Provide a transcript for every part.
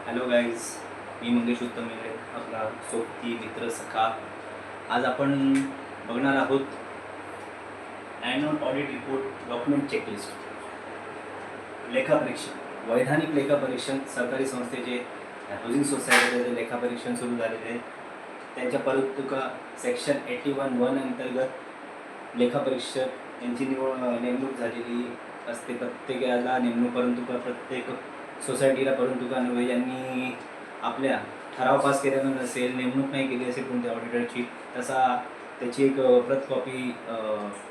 Hello guys, मी मंगेश उत्तम मेघडे, आपला सोबती मित्र सखा. आज आपण बघणार आहोत annual audit report document checklist. लेखापरीक्षण, वैधानिक लेखापरीक्षण सरकारी संस्थेचे हाऊसिंग सोसायटीचे जे लेखापरीक्षण सुरू झालेले आहे त्यांच्या परंतुका सेक्शन 81(1) अंतर्गत लेखापरीक्षक यांची नेमणूक झालेली असते. प्रत्येकाला नेमणूक परंतुका, प्रत्येक सोसायटीला परंतुका नव्हे. यांनी आपल्या ठराव पास केलेला नसेल, नेमणूक नाही केली असेल कोणत्या ऑडिटरची, त्याची एक प्रत कॉपी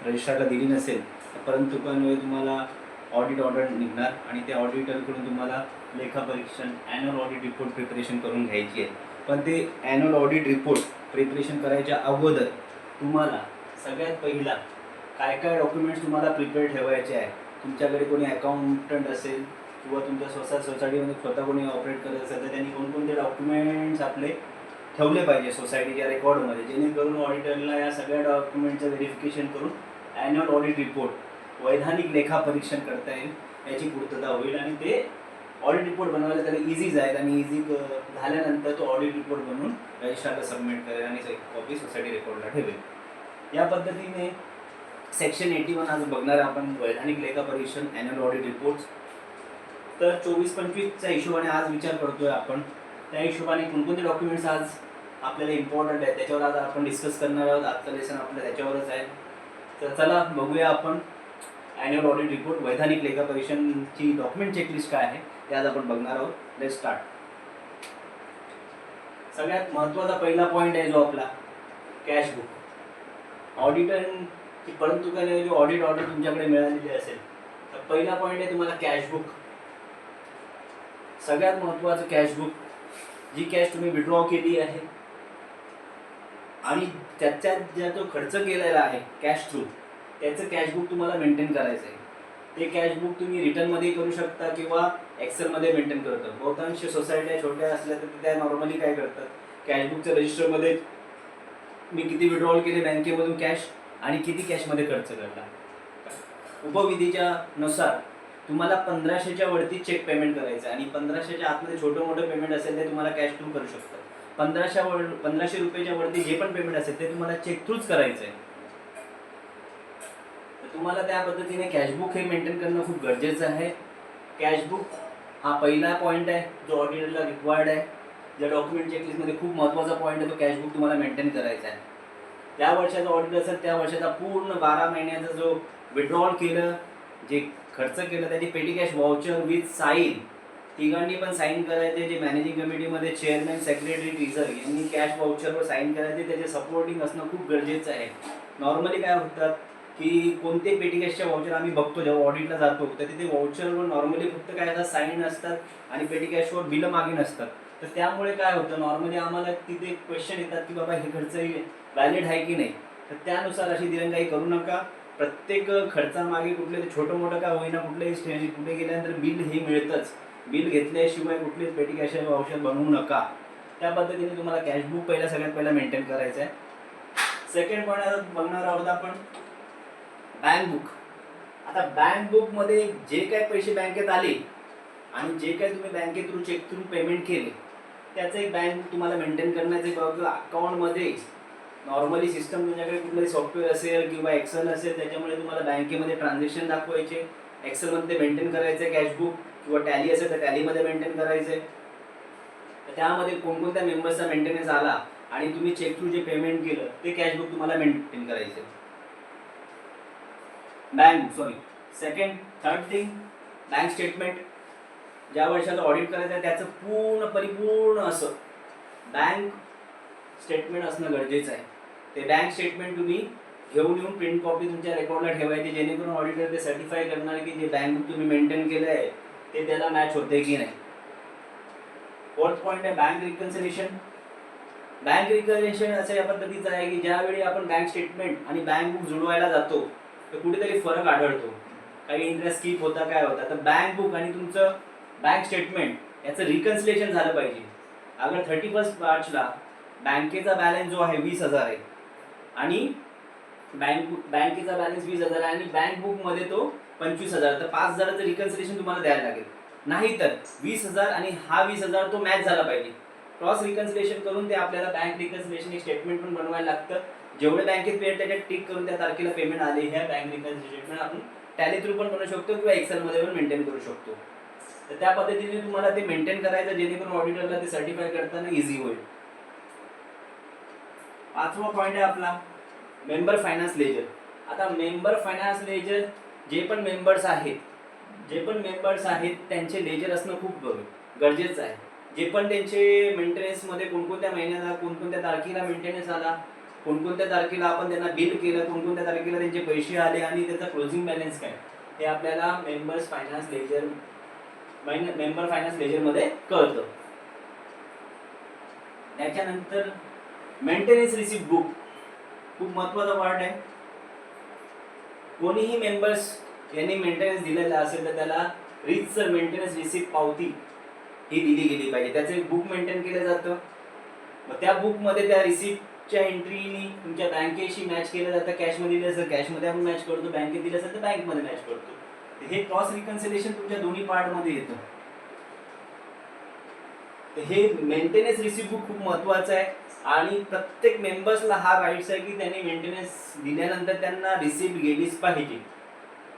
रजिस्ट्रारला दिली नसेल तर परंतुकांमुळे तुम्हाला ऑडिट ऑर्डर निघणार आणि त्या ऑडिटरकडून तुम्हाला लेखापरीक्षण ॲन्युअल ऑडिट रिपोर्ट प्रिपरेशन करून घ्यायची आहे. पण ते ॲन्युअल ऑडिट रिपोर्ट प्रिपरेशन करायच्या अगोदर तुम्हाला सगळ्यात पहिला काय काय डॉक्युमेंट्स तुम्हाला प्रिपेअर ठेवायचे आहे. तुमच्याकडे कोणी अकाउंटंट असेल किंवा तुमच्या सोसायटीमध्ये स्वतः कोणी ऑपरेट करत असेल तर त्यांनी कोणकोणते डॉक्युमेंट्स आपले ठेवले पाहिजे सोसायटीच्या रेकॉर्डमध्ये, जेणेकरून ऑडिटरला या सगळ्या डॉक्युमेंटचं व्हेरिफिकेशन करून ॲन्युअल ऑडिट रिपोर्ट वैधानिक लेखापरीक्षण करता येईल याची पूर्तता होईल. आणि ते ऑडिट रिपोर्ट बनवायला त्याला इझी जाईल आणि इझी झाल्यानंतर तो ऑडिट रिपोर्ट बनवून रजिस्ट्रारला सबमिट करेल आणि कॉपी सोसायटी रेकॉर्डला ठेवेल. या पद्धतीने सेक्शन 81 आज बघणार आपण वैधानिक लेखापरीक्षण ॲन्युअल ऑडिट रिपोर्ट्स. तर 24-25च्या हिशोबाने आज विचार करतोय आपण. त्या हिशोबाने कोणकोणते डॉक्युमेंट्स आज आपल्याला इम्पॉर्टंट आहे त्याच्यावर आज आपण डिस्कस करणार आहोत. आजचं लेसन आपलं त्याच्यावरच आहे. तर चला बघूया आपण ॲन्युअल ऑडिट रिपोर्ट वैधानिक लेखापरीक्षणची डॉक्युमेंट चेकलिस्ट काय आहे ते आज आपण बघणार आहोत. Let start. सगळ्यात महत्त्वाचा पहिला पॉईंट आहे जो आपला कॅश बुक. ऑडिटरची परंतुका जो ऑडिट ऑर्डर तुमच्याकडे मिळालेली असेल तर पहिला पॉईंट आहे तुम्हाला कॅश बुक. सगळ्यात महत्त्वाचं कॅश बुक, जी कॅश तुम्ही विड्रॉ केली आहे आणि त्याच्यात ज्या तो खर्च केलेला आहे कॅश थ्रू, त्याचं कॅश बुक तुम्हाला मेंटेन करायचं आहे. ते कॅश बुक तुम्ही रिटर्नमध्ये करू शकता किंवा एक्सेलमध्ये मेंटेन करतात. बहुतांश सोसायट्या छोट्या असल्या तर त्या नॉर्मली काय करतात, कॅश बुकच्या रजिस्टरमध्ये मी किती विड्रॉल केले बँकेमधून कॅश आणि किती कॅशमध्ये खर्च करता. उपविधीच्या नुसार तुम्हाला 1500च्या वरती चेक पेमेंट करायचं आहे आणि 1500च्या आतमध्ये छोटं मोठं पेमेंट असेल ते तुम्हाला कॅश थ्रू करू शकता. 1500 रुपयाच्या वरती जे पण पेमेंट असेल ते तुम्हाला चेक थ्रूच करायचं आहे. तर तुम्हाला त्या पद्धतीने कॅशबुक हे मेंटेन करणं खूप गरजेचं आहे. कॅशबुक हा पहिला पॉईंट आहे जो ऑडिटरला रिक्वायर्ड आहे. ज्या डॉक्युमेंट चेकलिस्टमध्ये खूप महत्त्वाचा पॉईंट आहे तो कॅशबुक तुम्हाला मेंटेन करायचा आहे. त्या वर्षाचा ऑडिट असेल त्या वर्षाचा पूर्ण 12 महिन्याचा जो विड्रॉल केलं, जे खर्च केलं त्याची पेटी कॅश वाउचर विथ साईन, तिघांनी पण साईन करायचे. जे मॅनेजिंग कमिटीमध्ये चेअरमॅन, सेक्रेटरी, ट्रेझर यांनी कॅश वाउचरवर साईन करायचे. त्याचे सपोर्टिंग असणं खूप गरजेचं आहे. नॉर्मली काय होतात की कोणते पेटी कॅशच्या वाउचर आम्ही बघतो जेव्हा ऑडिटला जातो तर तिथे वाउचरवर नॉर्मली फक्त काय असतात, साईन असतात आणि पेटी कॅशवर बिलं मागे नसतात. तर त्यामुळे काय होतं, नॉर्मली आम्हाला तिथे क्वेश्चन येतात की बाबा हे खर्च व्हॅलिड आहे की नाही. तर त्यानुसार अशी दिरंगाई करू नका. प्रत्येक खर्चामागे कुठले छोटं मोठं काय होईना कुठल्याही स्टेज कुठे गेल्यानंतर बिल हे मिळतंच. बिल घेतल्याशिवाय कुठलीच पेटी कॅश औषध बनवू नका. त्या पद्धतीने तुम्हाला कॅशबुक सगळ्यात पहिला मेंटेन करायचं आहे. सेकंड पॉईंट बघणार आहोत आपण बँक बुक. आता बँक बुकमध्ये जे काय पैसे बँकेत आले आणि जे काय तुम्ही बँके थ्रू चेक थ्रू पेमेंट केले त्याचं एक बँक बुक तुम्हाला मेंटेन करण्याचं आहे. अकाउंटमध्ये नॉर्मली सिस्टम तुमच्याकडे कुठलंही सॉफ्टवेअर असेल किंवा एक्सेल असेल त्याच्यामुळे तुम्हाला बँकेमध्ये ट्रान्झॅक्शन दाखवायचे. एक्सेलमध्ये मेंटेन करायचं आहे कॅशबुक किंवा टॅली असेल तर टॅलीमध्ये मेंटेन करायचं आहे. तर त्यामध्ये कोणकोणत्या मेंबर्सचा मेंटेनन्स आला आणि तुम्ही चेक थ्रू जे पेमेंट केलं ते कॅशबुक तुम्हाला मेंटेन करायचं आहे. Second third thing bank statement. ज्या वर्षाचं ऑडिट करायचं आहे त्याचं परिपूर्ण असं बँक स्टेटमेंट असणं गरजेचं आहे. ते बँक स्टेटमेंट तुम्ही घेऊन येऊन प्रिंट कॉपी तुमच्या रेकॉर्डला ठेवायची, जेणेकरून ऑडिटर ते सर्टिफाय करणार की जे बँक बुक तुम्ही मेंटेन केलं आहे ते त्याला मॅच होते की नाही. फोर्थ पॉईंट आहे बँक रिकन्सिलेशन. बँक रिकन्सिलेशन असं या पद्धतीचं आहे की ज्यावेळी आपण बँक स्टेटमेंट आणि बँक बुक जुळवायला जातो तर कुठेतरी फरक आढळतो, काही इंटरेस्ट स्किप होता काय होता. तर बँक बुक आणि तुमचं बँक स्टेटमेंट याचं रिकन्सिलेशन झालं पाहिजे. अगर 31 मार्चला बँकेचा बॅलन्स जो आहे 20,000 आहे आणि बँकेचा बॅलन्स 20,000 आहे आणि बँक बुकमध्ये तो 25,000, तर 5,000चं रिकन्सिलेशन तुम्हाला द्यायला लागेल. नाहीतर 20,000 आणि हा 20,000 तो मॅच झाला पाहिजे. क्रॉस रिकन्सिलेशन करून ते आपल्याला बँक रिकन्सिलेशन एक स्टेटमेंट पण बनवायला लागतं. जेवढे बँकेत पेड त्याच्यात टिक करून त्या तारखेला पेमेंट आले ह्या बँक रिकन्सिलेशन स्टेटमेंट आपण टॅली थ्रू पण बनवू शकतो किंवा एक्सेलमध्ये पण मेंटेन करू शकतो. तर त्या पद्धतीने तुम्हाला ते मेंटेन करायचं जेणेकरून ऑडिटरला ते सर्टिफाय करताना इझी होईल. 5वा पॉईंट आहे आपला मेंबर फायनान्स लेजर. आता मेंबर फायनान्स लेजर जे पण मेंबर्स आहेत त्यांचे लेजर असणं खूप गरजेचं आहे. जे पण त्यांचे मेंटेनन्समध्ये कोणकोणत्या महिन्याला कोणकोणत्या तारखेला मेंटेनन्स आला, कोणकोणत्या तारखेला आपण त्यांना बिल केलं, कोणकोणत्या तारखेला त्यांचे पैसे आले आणि त्याचा क्लोजिंग बॅलन्स काय हे आपल्याला मेंबर फायनान्स लेजरमध्ये कळतं. त्याच्यानंतर मेंटेनन्स रिसिप्ट बुक खूप महत्त्वाचा पार्ट आहे. कोणीही मेंबर्स यांनी मेंटेनन्स दिलेला असेल तर त्याला रीतसर मेंटेनन्स रिसिप्ट पावती ही दिली गेली पाहिजे. त्याचं एक बुक मेंटेन केलं जातं. मग त्या बुकमध्ये त्या रिसिप्टच्या एंट्रीनी तुमच्या बँकेशी मॅच केलं जातं. कॅशमध्ये दिलं असेल कॅशमध्ये आपण मॅच करतो, बँकेत दिलं असेल तर बँकमध्ये मॅच करतो. हे क्रॉस रिकन्सिलेशन तुमच्या दोन्ही पार्टमध्ये येतं. हे मेंटेनन्स रिसिप्ट बुक खूप महत्त्वाचं आहे आणि प्रत्येक मेंबर्सला हा राईट्स आहे की त्यांनी मेंटेनन्स दिल्यानंतर त्यांना रिसिप्ट गेलीच पाहिजे.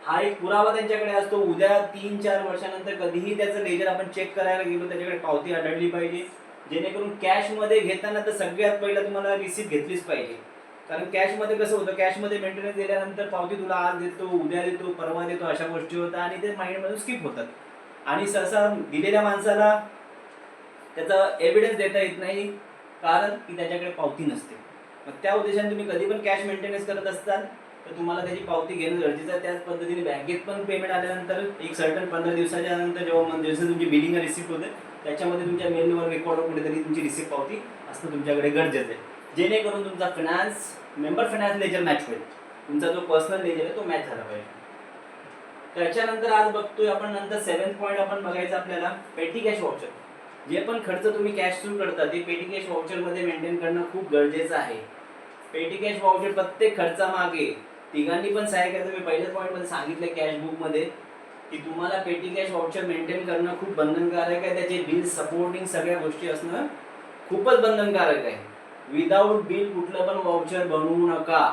हा एक पुरावा त्यांच्याकडे असतो. उद्या 3-4 वर्षानंतर कधीही त्याचं लेजर आपण चेक करायला गेलो त्याच्याकडे पावती आढळली पाहिजे. जेणेकरून कॅशमध्ये घेताना तर सगळ्यात पहिला तुम्हाला रिसिप्ट घेतलीच पाहिजे. कारण कॅशमध्ये कसं होतं, कॅशमध्ये मेंटेनन्स दिल्यानंतर पावती तुला आज देतो, उद्या देतो, परवा देतो अशा गोष्टी होतात आणि ते माइंडमधून स्किप होतात आणि सहसा दिलेल्या माणसाला त्याचा एव्हिडन्स देता येत नाही कारण की त्याच्याकडे पावती नसते. मग त्या उद्देशाने तुम्ही कधी पण कॅश मेंटेनन्स करत असताल तर तुम्हाला त्याची पावती घेणं गरजेचं आहे. त्याच पद्धतीने बँकेत पण पेमेंट आल्यानंतर एक सर्टन 15 दिवसाच्या नंतर जेव्हा जसं तुमची बिलिंग रिसिप्ट होते त्याच्यामध्ये तुमच्या मेलवर रेकॉर्ड कुठेतरी तुमची रिसिप्ट पावती असणं तुमच्याकडे गरजेचं आहे. जेणेकरून तुमचा मेंबर फायनान्स लेजर मॅच होईल. तुमचा जो पर्सनल लेजर आहे तो मॅच झाला पाहिजे. त्याच्यानंतर आज बघतोय आपण नंतर 7th पॉईंट आपण बघायचं आपल्याला पेटी कॅश व्हाउचर. जे पण खर्च तुम्ही कॅश थ्रू करता ते पेटी कॅश व्हाउचरमध्ये मेंटेन करणं खूप गरजेचं आहे. पेटी कॅश व्हाउचर प्रत्येक खर्चामागे तिघांनी पण सहाय्य करायचं. मी पहिल्या पॉईंटमध्ये सांगितलं कॅश बुकमध्ये की तुम्हाला पेटी कॅश व्हाउचर मेंटेन करणं खूप बंधनकारक आहे. त्याचे बिल सपोर्टिंग सगळ्या गोष्टी असणं खूपच बंधनकारक आहे. विदाऊट बिल कुठलं पण व्हाउचर बनवू नका.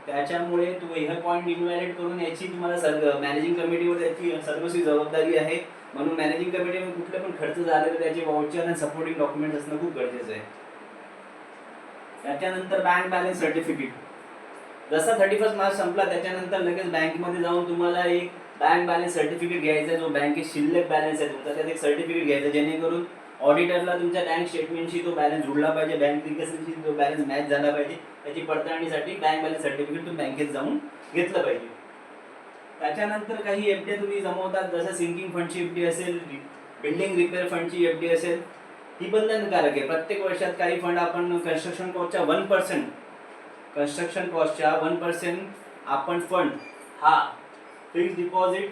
त्याच्यामुळे तुम्ही हे पॉईंट इन्व्हॅलिड करून याची तुम्हाला मॅनेजिंग कमिटीवर त्याची सर्वस्वी जबाबदारी आहे. म्हणून मॅनेजिंग कमिटीमध्ये कुठले पण खर्च झाले तर त्याचे व्हाउचर आणि सपोर्टिंग डॉक्युमेंट असणं खूप गरजेचं आहे. त्याच्यानंतर बँक बॅलन्स सर्टिफिकेट. जसा 31 मार्च संपला त्याच्यानंतर लगेच बँकेमध्ये जाऊन तुम्हाला एक बँक बॅलन्स सर्टिफिकेट घ्यायचं आहे. जो बँकेत शिल्लक बॅलन्स आहे तुमचा त्यात एक सर्टिफिकेट घ्यायचं जेणेकरून ऑडिटरला तुमच्या बँक स्टेटमेंटशी तो बॅलन्स जुळला पाहिजे, बँक रिकन्सिलेशनशी तो बॅलन्स मॅच झाला पाहिजे. त्याची पडताळणीसाठी बँक बॅलन्स सर्टिफिकेट तुम्ही बँकेत जाऊन घेतलं पाहिजे. त्याच्यानंतर काही एफडी तुम्ही जमवतात जसं सिंकिंग फंडची एफडी असेल, बिल्डिंग रिपेअर फंडची एफडी असेल, ही बंधनकारक आहे. प्रत्येक वर्षात काही फंड आपण कन्स्ट्रक्शन कॉस्टच्या 1% आपण फंड हा फिक्स्ड डिपॉझिट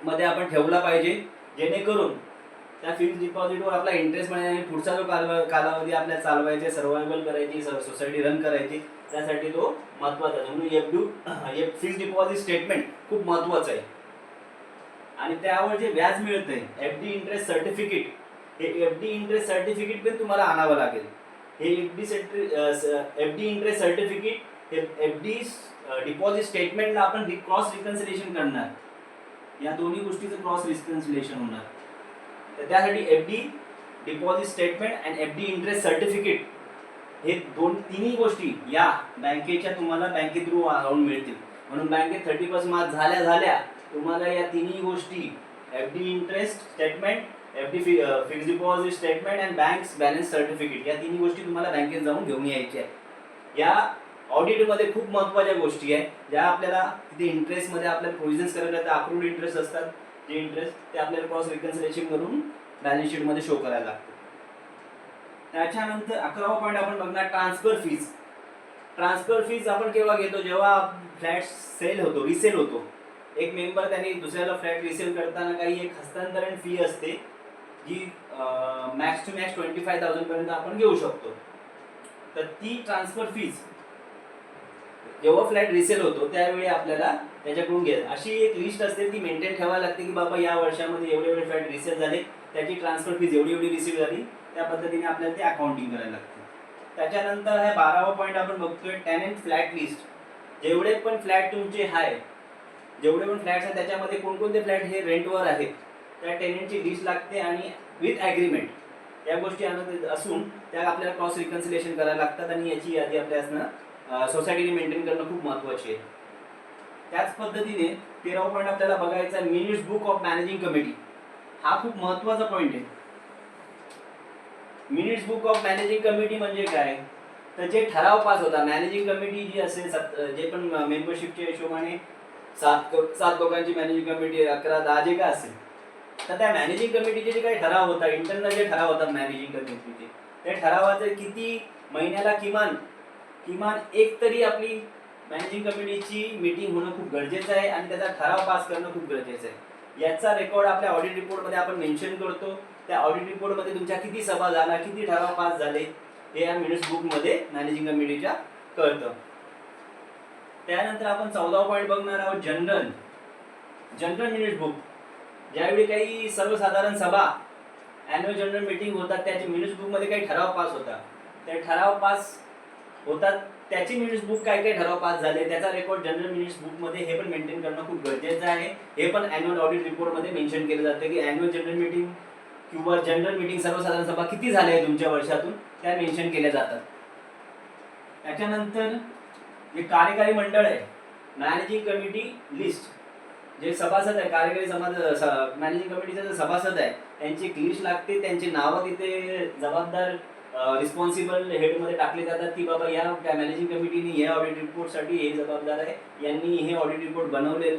मध्ये आपण ठेवला पाहिजे. जेणेकरून त्या फिक्स्ड डिपॉझिटवर आपला इंटरेस्ट मिळेल आणि पुढचा जो कालावधी आपल्याला चालवायचे, सर्व्हायवल करायची, सोसायटी रन करायची त्यासाठी तो महत्त्वाचा आहे. म्हणून फिक्स्ड डिपॉझिट स्टेटमेंट खूप महत्त्वाचं आहे. आणि त्यावर जे व्याज मिळतंय एफडी इंटरेस्ट सर्टिफिकेट, हे एफडी इंटरेस्ट सर्टिफिकेट पण तुम्हाला आणावं लागेल. हे एफडी इंटरेस्ट सर्टिफिकेट, हे एफडी डिपॉझिट स्टेटमेंटला आपण क्रॉस रिकन्सिलेशन करणार. या दोन्ही गोष्टीचं क्रॉस रिकन्सिलेशन होणार. तर त्यासाठी एफडी डिपॉझिट स्टेटमेंट आणि एफडी इंटरेस्ट सर्टिफिकेट हे तिन्ही गोष्टी या बँकेच्या तुम्हाला बँके थ्रू आणून मिळतील. म्हणून बँकेत 31 मार्च झाल्या तुम्हाला या तिन्ही गोष्टी FD interest statement, FD fixed deposit statement आणि बँक बॅलन्स सर्टिफिकेट या तिन्ही गोष्टी तुम्हाला बँकेत जाऊन घेऊन यायच्या आहेत. या ऑडिटमध्ये खूप महत्त्वाच्या गोष्टी आहेत ज्या आपल्याला तिथे इंटरेस्टमध्ये आपल्याला प्रोव्हिजन्स करायला लागतात. अक्रूड इंटरेस्ट असतात जे इंटरेस्ट ते आपल्याला क्रॉस रिकन्सिलेशन करून बॅलन्स शीटमध्ये शो करायला लागतं. त्याच्यानंतर 11वा पॉईंट आपण बघणार ट्रान्सफर फीज. ट्रान्सफर फीज आपण केव्हा घेतो, जेव्हा फ्लॅट रिसेल होतो. एक मेंबर त्यांनी दुसऱ्याला फ्लॅट रिसेल करताना काही एक हस्तांतरण फी असते जी मॅक्स टू मॅक्स 25,000 पर्यंत आपण घेऊ शकतो. तर ती ट्रान्सफर फीज जेव्हा फ्लॅट रिसेल होतो त्यावेळी आपल्याला त्याच्याकडून घ्यायचं. अशी एक लिस्ट असते ती मेंटेन ठेवायला लागते की बाबा या वर्षामध्ये एवढे एवढे फ्लॅट रिसेल झाले, त्याची ट्रान्सफर फीज एवढी एवढी रिसीव्ह झाली, त्या पद्धतीने आपल्याला ते अकाउंटिंग करायला लागते. त्याच्यानंतर हे 12वा पॉईंट आपण बघतोय टेनंट फ्लॅट लिस्ट. जेवढे पण फ्लॅट तुमचे आहे, जेवढे पण फ्लॅट्स आहेत त्याच्यामध्ये कोणकोणते फ्लॅट हे रेंटवर आहेत त्या टेनंटची लिस्ट लागते आणि विथ ॲग्रीमेंट या गोष्टी आणत असून त्या आपल्याला क्रॉस रिकन्सिलेशन करायला लागतात आणि याची यादी आपल्या असणं सोसायटीने मेंटेन करणं खूप महत्त्वाची आहे. त्याच पद्धतीने 13वा पॉईंट आपल्याला बघायचा minutes book of managing committee. हा खूप महत्त्वाचा पॉईंट आहे. Minutes book of managing committee म्हणजे काय, तर जे ठराव पास होता मॅनेजिंग कमिटी जी असेल, जे पण मेंबरशिपच्या हिशोबाने 7 लोकांची मॅनेजिंग कमिटी 11, 10 जे काय असेल, तर त्या मॅनेजिंग कमिटीचे जे काही ठराव होता, इंटरनल जे ठराव होतात मॅनेजिंग कमिटीचे, त्या ठरावाचे किती महिन्याला किमान एक तरी आपली मॅनेजिंग कमिटीची मीटिंग होणं खूप गरजेचं आहे आणि त्याचा ठराव पास करणं खूप गरजेचं आहे. याचा रेकॉर्ड आपल्या ऑडिट रिपोर्टमध्ये आपण मेन्शन करतो. त्या ऑडिट रिपोर्टमध्ये तुमच्या किती सभा झाला, किती ठराव पास झाले हे या मिनिट्स बुकमध्ये मॅनेजिंग कमिटीच्या कळतं. त्यानंतर आपण 14वा पॉईंट बघणार आहोत जनरल मिनिट्स बुक. ज्यावेळी काही सर्वसाधारण सभा ॲन्युअल जनरल मीटिंग होतात त्याची मिनिट्स बुकमध्ये काही ठराव पास होतात, ते ठराव पास होतात त्याची मिनिट्स बुक काय काय ठराव पास झाले त्याचा रेकॉर्ड जनरल मिनिट्स बुकमध्ये हे पण मेंटेन करणं खूप गरजेचं आहे. हे पण ॲन्युअल ऑडिट रिपोर्टमध्ये मेन्शन केलं जातं की ॲन्युअल जनरल मीटिंग किंवा जनरल मीटिंग सर्वसाधारण सभा किती झाल्या तुमच्या वर्षातून त्या मेन्शन केल्या जातात. त्याच्यानंतर जे कार्यकारी मंडळ आहे मॅनेजिंग कमिटी लिस्ट, जे सभासद आहे कार्यकारी मॅनेजिंग कमिटीचा जो सभासद आहे त्यांची एक लिस्ट लागते. त्यांची नावं तिथे जबाबदार रिस्पॉन्सिबल हेडमध्ये टाकले जातात की बाबा या मॅनेजिंग कमिटीने या ऑडिट रिपोर्टसाठी हे जबाबदार आहे, यांनी हे ऑडिट रिपोर्ट बनवले,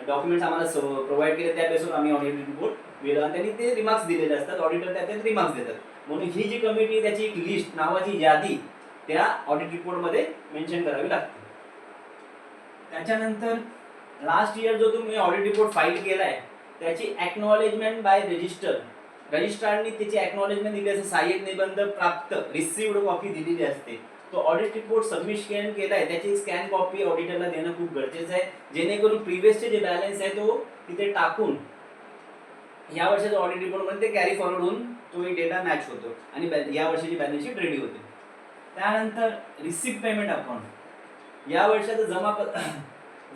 डॉक्युमेंट्स आम्हाला प्रोव्हाइड केले, त्या बेसवर आम्ही ऑडिट रिपोर्ट दिला आणि त्यांनी ते रिमार्क्स दिलेले असतात. ऑडिटर त्यात रिमार्क्स देतात. म्हणून ही जी कमिटी त्याची एक लिस्ट नावाची यादी त्या ऑडिट रिपोर्टमध्ये मेन्शन करावी लागते. त्याच्यानंतर लास्ट इयर जो तुम्ही ऑडिट रिपोर्ट फाईल केलाय त्याची ॲक्नॉलेजमेंट बाय रजिस्ट्रारनी त्याची ॲक्नॉलेजमेंट दिली असते. सहाय्यक निबंध प्राप्त रिसिव्ड कॉपी दिलेली असते. तो ऑडिट रिपोर्ट सबमिशन केलाय त्याची स्कॅन कॉपी ऑडिटरला देणं खूप गरजेचं आहे, जेणेकरून प्रिव्हियसचे जे बॅलन्स आहे तो तिथे टाकून या वर्षाच्या ऑडिट रिपोर्टमध्ये ते कॅरी फॉरवर्ड होऊन तो एक डेटा मॅच होतो आणि या वर्षाची बॅलन्स शीट रेडी होते. त्यानंतर रिसिप्ट पेमेंट अकाउंट, या वर्षाचं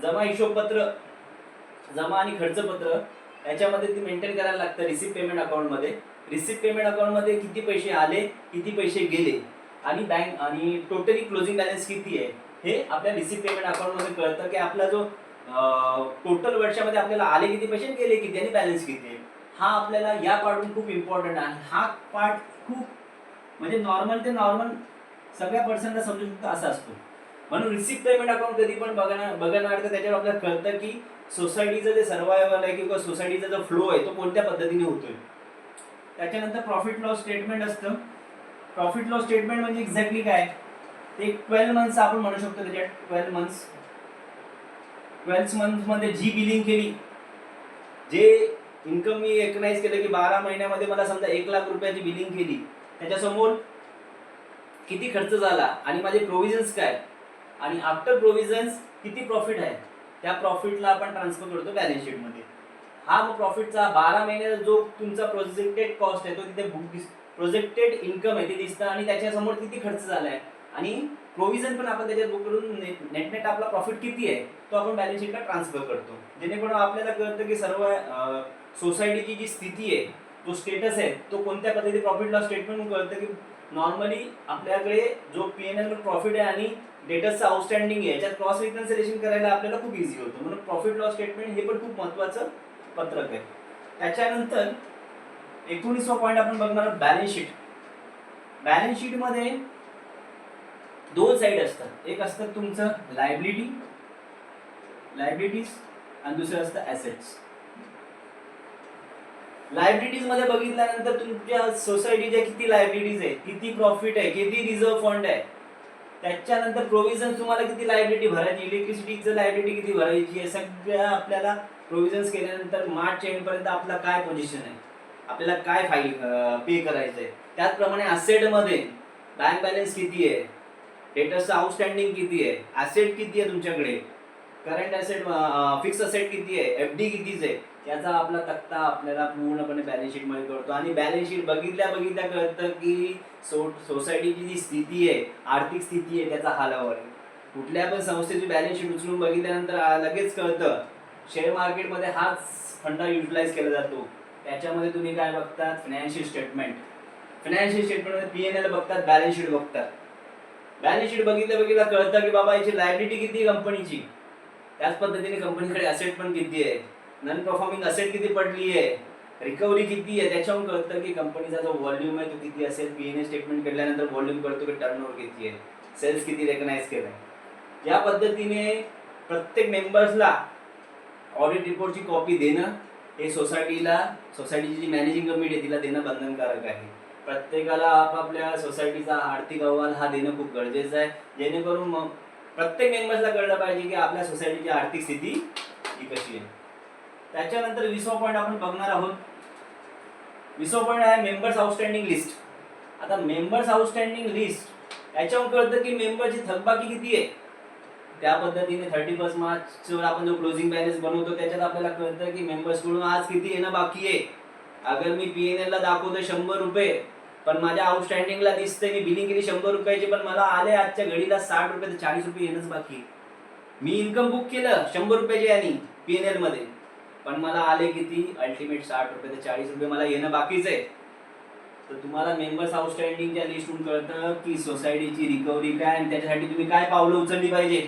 जमा हिशोबपत्र, जमा आणि खर्चपत्र याच्यामध्ये ती मेंटेन करायला लागतं रिसिप्ट पेमेंट अकाउंटमध्ये. रिसिप्ट पेमेंट अकाउंटमध्ये किती पैसे आले, किती पैसे गेले आणि बँक आणि टोटली क्लोजिंग बॅलन्स किती आहे हे आपल्या रिसिप्ट पेमेंट अकाउंटमध्ये कळतं की आपला जो टोटल वर्षामध्ये आपल्याला आले किती पैसे, गेले किती आणि बॅलन्स किती आहे. हा आपल्याला या पार्टून खूप इम्पॉर्टंट आहे. हा पार्ट खूप म्हणजे नॉर्मल सगळ्या पर्सनला समजू शकतो असा असतो. म्हणून रिसिप्ट पेमेंट अकाउंट कधी पण बघणार तर त्याच्यावर आपल्याला कळतं की सोसायटीचं जे सर्वायवल आहे किंवा सोसायटीचा जो फ्लो आहे तो कोणत्या पद्धतीने होतोय. त्याच्यानंतर प्रॉफिट लॉस स्टेटमेंट असतं. प्रॉफिट लॉस स्टेटमेंट म्हणजे एक्झॅक्टली काय, ते 12 मंथ्स आपण म्हणू शकतो. त्याच्यात 12 मंथमध्ये जी बिलिंग केली, जे इन्कम मी रेकग्नाइज केलं की 12 महिन्यामध्ये मला समजा 1 लाख रुपयाची बिलिंग केली, त्याच्यासमोर किती खर्च झाला आणि माझे प्रोव्हिजन्स काय आणि आफ्टर प्रोव्हिजन्स किती प्रॉफिट आहे, त्या प्रॉफिटला आपण ट्रान्सफर करतो बॅलन्स शीटमध्ये. हा मग प्रॉफिटचा 12 महिन्याचा जो तुमचा प्रोजेक्टेड कॉस्ट आहे तो तिथे प्रोजेक्टेड इन्कम आहे ते दिसतं आणि त्याच्यासमोर किती खर्च झाला आहे आणि प्रोव्हिजन पण आपण त्याच्यात बुक करून नेट आपला प्रॉफिट किती आहे तो आपण बॅलन्स शीटला ट्रान्सफर करतो. जेणेकरून आपल्याला कळतं की सर्व सोसायटीची जी स्थिती आहे, जो स्टेटस आहे तो कोणत्या पद्धतीने प्रॉफिट लॉस स्टेटमेंट कळतं की नॉर्मली आपल्याकडे जो P&L प्रॉफिट आहे आणि डेटर्सचं आउटस्टँडिंग आहे याच्यात क्रॉस रिकन्सिलेशन करायला आपल्याला खूप इझी होतं. म्हणून प्रॉफिट लॉस स्टेटमेंट हे पण खूप महत्त्वाचं पत्रक आहे. त्याच्यानंतर 19वा पॉईंट आपण बघणार आहोत बॅलन्स शीट. बॅलन्स शीटमध्ये 2 साईड असतात. एक असतं तुमचं लायबिलिटीज आणि दुसरं असतं ॲसेट्स. लायबिलिटीज मध्ये बघितल्यानंतर तुमच्या सोसायटीच्या किती लायबिलिटीज आहे, किती प्रॉफिट आहे, किती रिझर्व्ह फंड आहे. त्याच्यानंतर प्रोव्हिजन तुम्हाला किती लायबिलिटी भरायची, इलेक्ट्रिसिटीचं लायबिलिटी किती भरायची आहे, सगळ्या आपल्याला प्रोव्हिजन्स केल्यानंतर मार्च एंड पर्यंत आपला काय पोझिशन आहे, आपल्याला काय फाईल पे करायचं आहे. त्याचप्रमाणे असेटमध्ये बँक बॅलन्स किती आहे, डेटर्सचं आउटस्टँडिंग किती आहे, ॲसेट किती आहे तुमच्याकडे, करंट ॲसेट, फिक्स असेट किती आहे, एफ डी कितीच आहे, याचा आपला तक्ता आपल्याला पूर्णपणे बॅलन्स शीटमध्ये कळतो. आणि बॅलन्स शीट बघितल्या बघितल्या कळतं की सोसायटीची जी स्थिती आहे, आर्थिक स्थिती आहे, त्याचा हालावर आहे. कुठल्या पण संस्थेची बॅलन्स शीट उचलून बघितल्यानंतर लगेच कळतं. शेअर मार्केटमध्ये हाच फंडा युटिलाइज केला जातो. त्याच्यामध्ये तुम्ही काय बघतात, फायनान्शियल स्टेटमेंट. फायनान्शियल स्टेटमेंटमध्ये पी&एल बघतात, बॅलन्स शीट बघतात. बॅलन्स शीट बघितल्या कळतं की बाबा याची लायबिलिटी किती आहे कंपनीची, त्याच पद्धतीने कंपनीकडे असेट पण किती आहे, नॉन परफॉर्मिंग असेट किती पडली आहे, रिकव्हरी किती आहे, त्याच्यावरून कळतं की कंपनीचा जो व्हॉल्यूम आहे तो किती असेल. पी&एल स्टेटमेंट केल्यानंतर व्हॉल्यूम कळतो की टर्नओव्हर किती आहे, सेल्स किती रेकग्नाइज केलाय. या पद्धतीने प्रत्येक मेंबर्सला ऑडिट रिपोर्टची कॉपी देणं हे सोसायटीची जी मॅनेजिंग कमिटी आहे तिला देणं बंधनकारक आहे. प्रत्येकाला आपापल्या सोसायटीचा आर्थिक अहवाल हा देणं खूप गरजेचं आहे, जेणेकरून मग प्रत्येक मेंबर्सला कळलं पाहिजे की आपल्या सोसायटीची आर्थिक स्थिती ही कशी आहे. त्याच्यानंतर 20वा पॉईंट आपण बघणार आहोत. 20वा पॉईंट आहे मेंबर्स आउटस्टँडिंग लिस्ट. आता मेंबर्स आउटस्टँडिंग लिस्ट याच्यावर कळतं की मेंबरची थकबाकी किती आहे. त्या पद्धतीने 31 मार्चवर आपण जो क्लोजिंग बॅलन्स बनवतो त्याच्यात आपल्याला कळतं की मेंबर्सकडून आज किती येणं बाकी आहे. अगर मी पी&एल ला दाखवतो 100 रुपये, पण माझ्या आउटस्टँडिंगला दिसतंय मी बिलिंग केली 100 रुपयाची, पण मला आले आजच्या घडीला 60 रुपये, तर 40 रुपये येणंच बाकी आहे. मी इन्कम बुक केलं 100 रुपयाची आणि पी&एल मध्ये, पण मला आले किती, अल्टिमेट 60 रुपये, तर 40 रुपये मला येणं बाकीच आहे. तर तुम्हाला मेंबर्स आउटस्टँडिंगच्या लिस्टून कळतं की सोसायटीची रिकव्हरी काय आणि त्याच्यासाठी तुम्ही काय पावलं उचलली पाहिजे.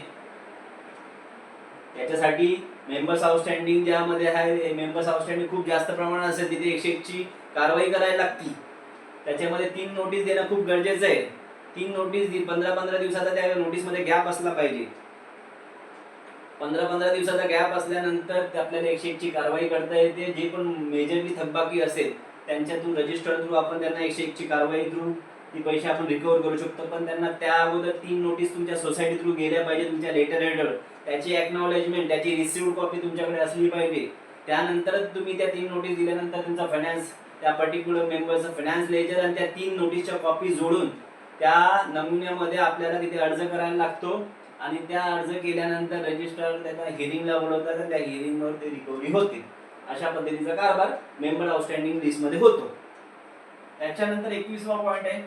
त्याच्यासाठी मेंबर्स आउटस्टँडिंग ज्यामध्ये आहे, मेंबर्स आउटस्टँडिंग खूप जास्त प्रमाणात असेल तिथे 101ची कारवाई करायला लागती. त्याच्यामध्ये 3 नोटीस देणं खूप गरजेचं आहे. 3 नोटीस 15-15 दिवसाचा त्या नोटीसमध्ये गॅप असला पाहिजे. 15-15 दिवसाचा गॅप असल्यानंतर आपल्याला 101ची कारवाई करता येते. जे पण मेजरली थकबाकी असेल त्यांच्यातून रजिस्टर थ्रू आपण त्यांना 101ची कारवाई थ्रू ती पैसे आपण रिकव्हर करू शकतो. पण त्यांना त्या अगोदर 3 नोटीस तुमच्या सोसायटी थ्रू गेल्या पाहिजे, तुमच्या लेटर हेडर, त्याची एक्नॉलेजमेंट, त्याची रिसिव्ड कॉपी तुमच्याकडे असली पाहिजे. त्यानंतरच तुम्ही त्या 3 नोटीस दिल्यानंतर तुमचा फायनान्स, त्या पर्टिक्युलर मेंबरचं फायनान्स लेजर आणि त्या 3 नोटीसच्या कॉपी जोडून त्या नमुन्यामध्ये आपल्याला तिथे अर्ज करायला लागतो. आणि त्या अर्ज केल्यानंतर रजिस्टर त्याच्या हिअरिंगला बोलवतात आणि त्या हिअरिंगवर ते रिकव्हरी होते. अशा पद्धतीचा कारभार मेंबर आउटस्टँडिंग लिस्टमध्ये होतो. त्याच्यानंतर 21वा पॉईंट आहे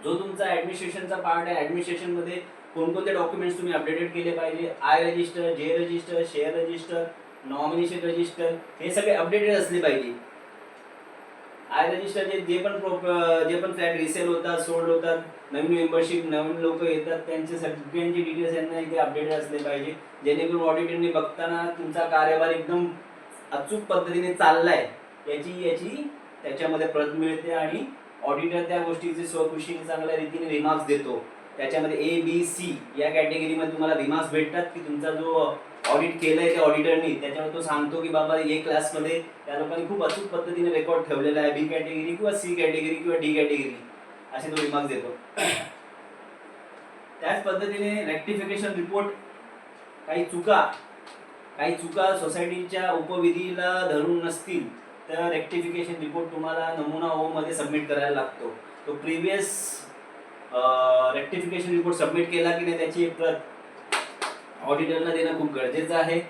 जो तुमचा ऍडमिनिस्ट्रेशनचा पार्ट आहे. ऍडमिनिस्ट्रेशनमध्ये कोणकोणते डॉक्युमेंट्स तुम्ही अपडेटेड केले पाहिजे. आय रजिस्टर, जे register, share register, nomination register, हे सगळे अपडेटेड असले पाहिजे. आय रजिस्टर जे पण फ्लॅट रिसेल होतात, सोल्ड होतात, नवीन मेंबरशिप, नवीन लोक येतात, त्यांचे सगळ्यांचे डिटेल्स यांना इथे अपडेटेड असले पाहिजे, जेणेकरून ऑडिटरने बघताना तुमचा कार्यभार एकदम अचूक पद्धतीने चाललाय याची त्याच्यामध्ये प्रत मिळते. आणि ऑडिटर त्या गोष्टीचे स्वखुशीने चांगल्या रीतीने रिमार्क्स देतो. त्याच्यामध्ये A-B-C या कॅटेगरीमध्ये तुम्हाला रिमार्क्स भेटतात की तुमचा जो ऑडिट केलंय त्या ऑडिटरनी, त्याच्यावर तो सांगतो की बाबा A क्लासमध्ये त्या लोकांनी खूप अचूक पद्धतीने रेकॉर्ड ठेवलेला आहे. B कॅटेगरी किंवा C कॅटेगरी किंवा D कॅटेगरी असे तो रिमार्क्स देतो. त्याच पद्धतीने रेक्टिफिकेशन रिपोर्ट, काही चुका सोसायटीच्या उपविधीला धरून नसतील तर रेक्टिफिकेशन रिपोर्ट तुम्हाला नमुना O मध्ये सबमिट करायला लागतो. तो प्रिव्हियस रेक्टिफिकेशन रिपोर्ट सबमिट केला की नाही त्याची एक प्रत ऑडिटरला देणं खूप गरजेचं आहे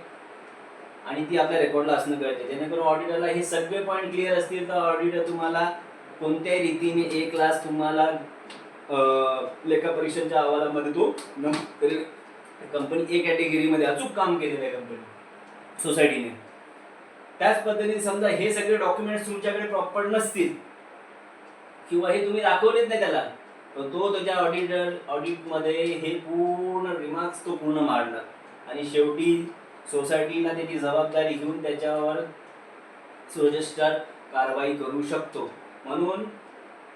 आणि ती आपल्या रेकॉर्डला असणं गरजेचं आहे. जेणेकरून ऑडिटरला हे सगळे पॉईंट क्लिअर असतील तर ऑडिटर तुम्हाला कोणत्याही रीतीने A क्लास तुम्हाला लेखा परीक्षेच्या अहवालामध्ये तो कंपनी A कॅटेगरीमध्ये अचूक काम केलेलं आहे कंपनी सोसायटीने. त्याच पद्धतीने समजा हे सगळे डॉक्युमेंट्स तुमच्याकडे प्रॉपर नसतील किंवा हे तुम्ही दाखवलेच नाही त्याला, तर तो त्याच्या ऑडिटमध्ये हे पूर्ण रिमार्क्स तो पूर्ण मांडणार आणि शेवटी सोसायटीला त्याची जबाबदारी घेऊन त्याच्यावर रजिस्टर कारवाई करू शकतो. म्हणून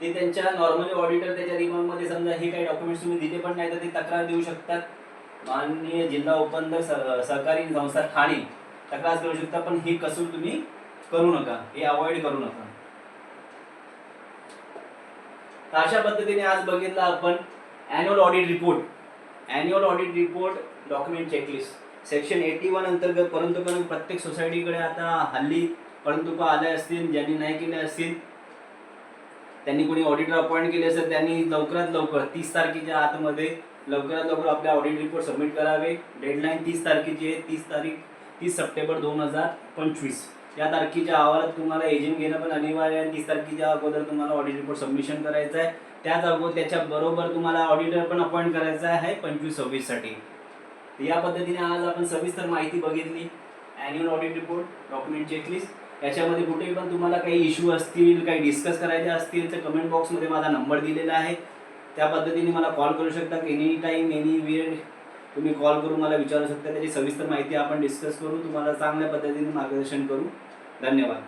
ते त्यांच्या नॉर्मली ऑडिटर त्याच्या रिमार्कमध्ये समजा हे काही डॉक्युमेंट्स तुम्ही दिले पण नाही तर ते तक्रार देऊ शकतात. माननीय जिल्हा उपबंधक सहकारी संस्था ठाणे तक्रार करू शकता. पण हे कसूर तुम्ही करू नका, हे अवॉइड करू नका. तर अशा पद्धतीने आज बघितलं आपण annual audit report document checklist section 81 अंतर्गत. परंतु प्रत्येक सोसायटीकडे आता हल्ली परंतु आले असतील, ज्यांनी नाही केले असतील त्यांनी कोणी ऑडिटर अपॉइंट केले असेल त्यांनी लवकरात लवकर 30 तारखेच्या आतमध्ये लवकरात लवकर आपले ऑडिट रिपोर्ट सबमिट करावे. डेडलाईन 30 तारखेची आहे. 30 सप्टेंबर 2025 या तारखेच्या अहवालात तुम्हाला एजंट घेणं पण अनिवार्य आहे. 30 तारखेच्या अगोदर तुम्हाला ऑडिट रिपोर्ट सबमिशन करायचं आहे. त्याच अगोदर त्याच्याबरोबर तुम्हाला ऑडिटर पण अपॉइंट करायचा आहे 25-26 साठी. या पद्धतीने आज आपण सविस्तर माहिती बघितली. Annual audit report, document checklist. याच्यामध्ये कुठेही पण तुम्हाला काही इश्यू असतील, काही डिस्कस करायचे असतील तर कमेंट बॉक्समध्ये माझा नंबर दिलेला आहे. त्या पद्धतीने मला कॉल करू शकता. एनी टाईम एनी वेळ तुम्ही कॉल करून मला विचारू शकता. त्याची सविस्तर माहिती आपण डिस्कस करू. तुम्हाला चांगल्या पद्धतीने मार्गदर्शन करू. धन्यवाद.